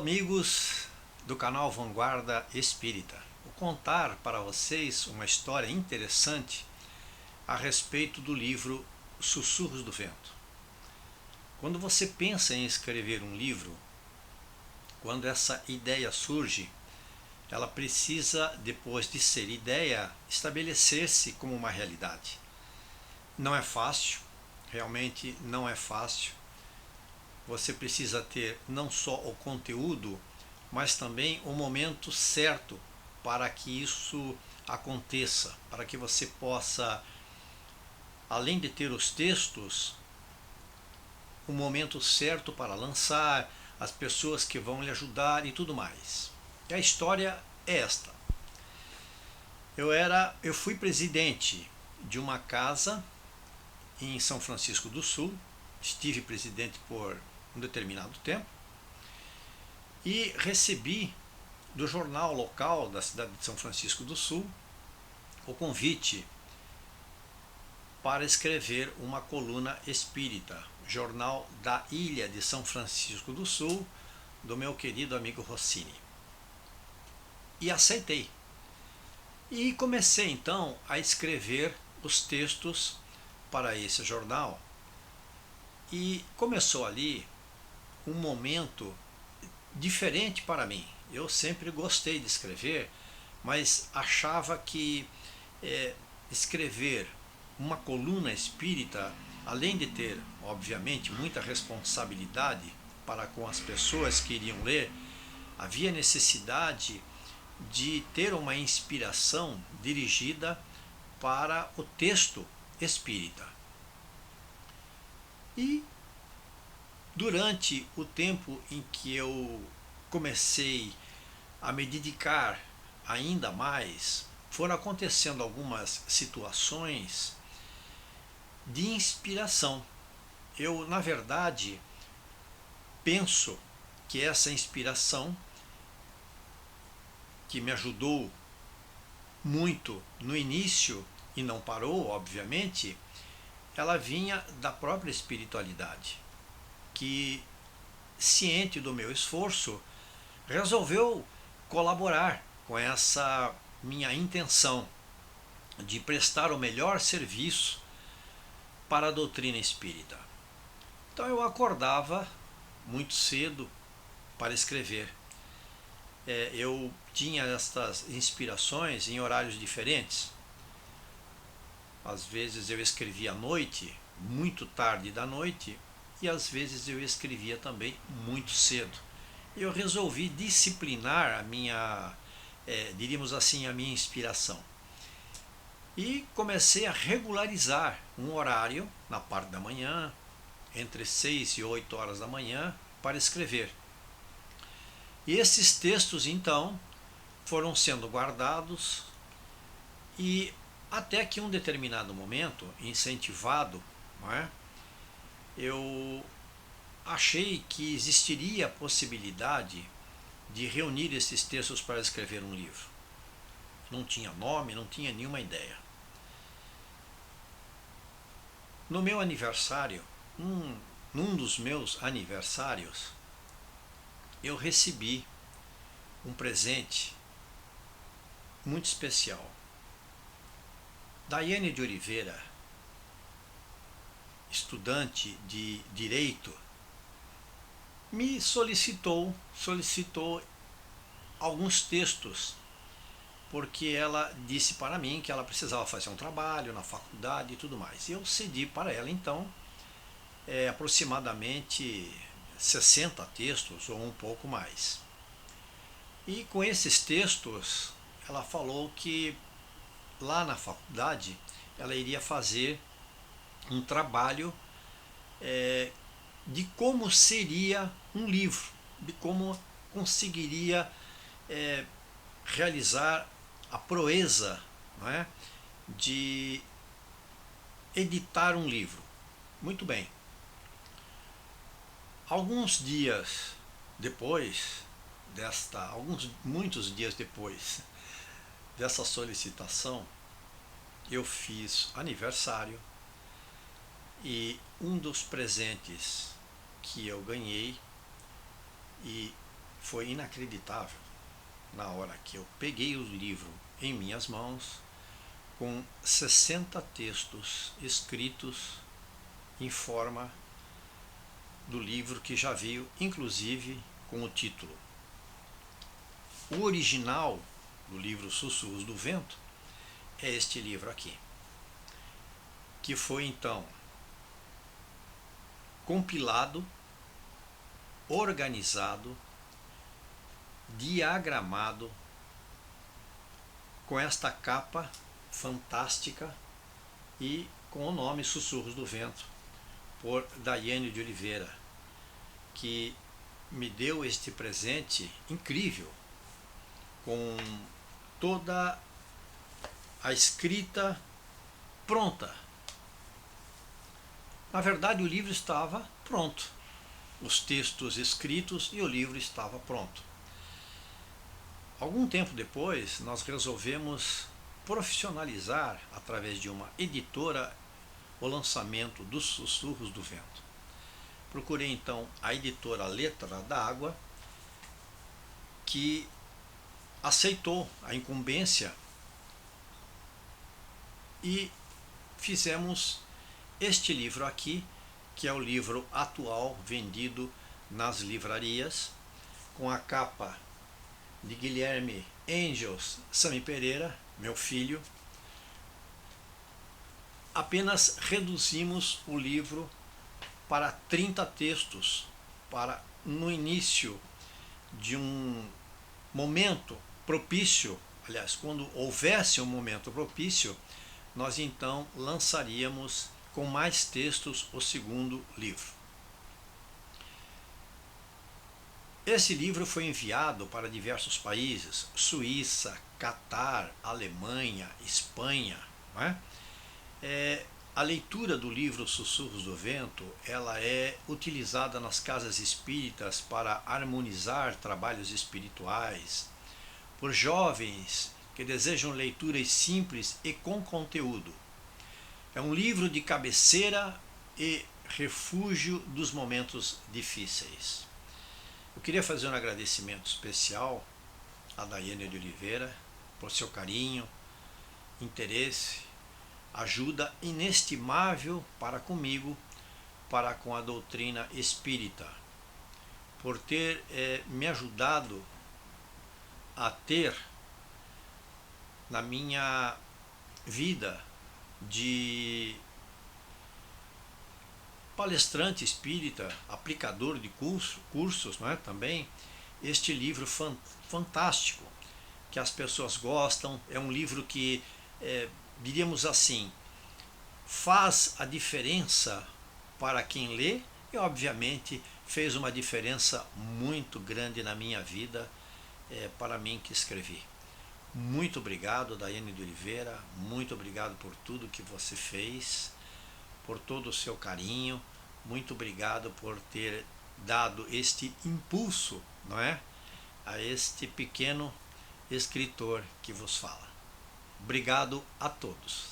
amigos do canal Vanguarda Espírita. Vou contar para vocês uma história interessante a respeito do livro Sussurros do Vento. Quando você pensa em escrever um livro, quando essa ideia surge, ela precisa, depois de ser ideia, estabelecer-se como uma realidade. Não é fácil, realmente não é fácil. Você precisa ter não só o conteúdo, mas também o momento certo para que isso aconteça, para que você possa, além de ter os textos, o momento certo para lançar, as pessoas que vão lhe ajudar e tudo mais. E a história é esta. Eu fui presidente de uma casa em São Francisco do Sul, estive presidente por um determinado tempo e recebi do jornal local da cidade de São Francisco do Sul o convite para escrever uma coluna espírita, jornal da ilha de São Francisco do Sul, do meu querido amigo Rossini. E aceitei. E comecei então a escrever os textos para esse jornal. E começou ali um momento diferente para mim. Eu sempre gostei de escrever, mas achava que escrever uma coluna espírita, além de ter, obviamente, muita responsabilidade para com as pessoas que iriam ler, havia necessidade de ter uma inspiração dirigida para o texto espírita. E durante o tempo em que eu comecei a me dedicar ainda mais, foram acontecendo algumas situações de inspiração. Eu, na verdade, penso que essa inspiração, que me ajudou muito no início e não parou, obviamente, ela vinha da própria espiritualidade, que, ciente do meu esforço, resolveu colaborar com essa minha intenção de prestar o melhor serviço para a doutrina espírita. Então eu acordava muito cedo para escrever. Eu tinha estas inspirações em horários diferentes. Às vezes eu escrevia à noite, muito tarde da noite, e às vezes eu escrevia também muito cedo. Eu resolvi disciplinar a minha, diríamos assim, a minha inspiração. E comecei a regularizar um horário na parte da manhã, entre 6 e 8 horas da manhã, para escrever. E esses textos, então, foram sendo guardados e até que um determinado momento, incentivado, não é? Eu achei que existiria a possibilidade de reunir esses textos para escrever um livro. Não tinha nome, não tinha nenhuma ideia. No meu aniversário, num dos meus aniversários, eu recebi um presente muito especial. Daiane de Oliveira, estudante de Direito, me solicitou alguns textos, porque ela disse para mim que ela precisava fazer um trabalho na faculdade e tudo mais. E eu cedi para ela, então, aproximadamente 60 textos ou um pouco mais. E com esses textos, ela falou que lá na faculdade ela iria fazer um trabalho de como seria um livro, de como conseguiria realizar a proeza, não é, de editar um livro. Muito bem. Alguns dias depois muitos dias depois dessa solicitação, eu fiz aniversário e um dos presentes que eu ganhei, e foi inacreditável na hora que eu peguei o livro em minhas mãos, com 60 textos escritos em forma do livro, que já veio inclusive com o título. O original do livro Sussurros do Vento é este livro aqui, que foi então compilado, organizado, diagramado, com esta capa fantástica e com o nome Sussurros do Vento, por Daiane de Oliveira, que me deu este presente incrível, com toda a escrita pronta. Na verdade, o livro estava pronto, os textos escritos e o livro estava pronto. Algum tempo depois, nós resolvemos profissionalizar, através de uma editora, o lançamento dos Sussurros do Vento. Procurei então a editora Letra d'Água, que aceitou a incumbência, e fizemos este livro aqui, que é o livro atual vendido nas livrarias, com a capa de Guilherme Angels Sami Pereira, meu filho. Apenas reduzimos o livro para 30 textos, para, no início de um momento propício, aliás, quando houvesse um momento propício, nós então lançaríamos com mais textos o segundo livro. Esse livro foi enviado para diversos países: Suíça, Catar, Alemanha, Espanha. Não é? A leitura do livro Sussurros do Vento, ela é utilizada nas casas espíritas para harmonizar trabalhos espirituais, por jovens que desejam leituras simples e com conteúdo. É um livro de cabeceira e refúgio dos momentos difíceis. Eu queria fazer um agradecimento especial a Daiane de Oliveira por seu carinho, interesse, ajuda inestimável para comigo, para com a doutrina espírita, por ter me ajudado a ter na minha vida de palestrante espírita, aplicador de cursos, não é? Também este livro fantástico, que as pessoas gostam. É um livro que, diríamos assim, faz a diferença para quem lê, e obviamente fez uma diferença muito grande na minha vida, para mim que escrevi. Muito obrigado, Daiane de Oliveira, muito obrigado por tudo que você fez, por todo o seu carinho, muito obrigado por ter dado este impulso, não é, a este pequeno escritor que vos fala. Obrigado a todos.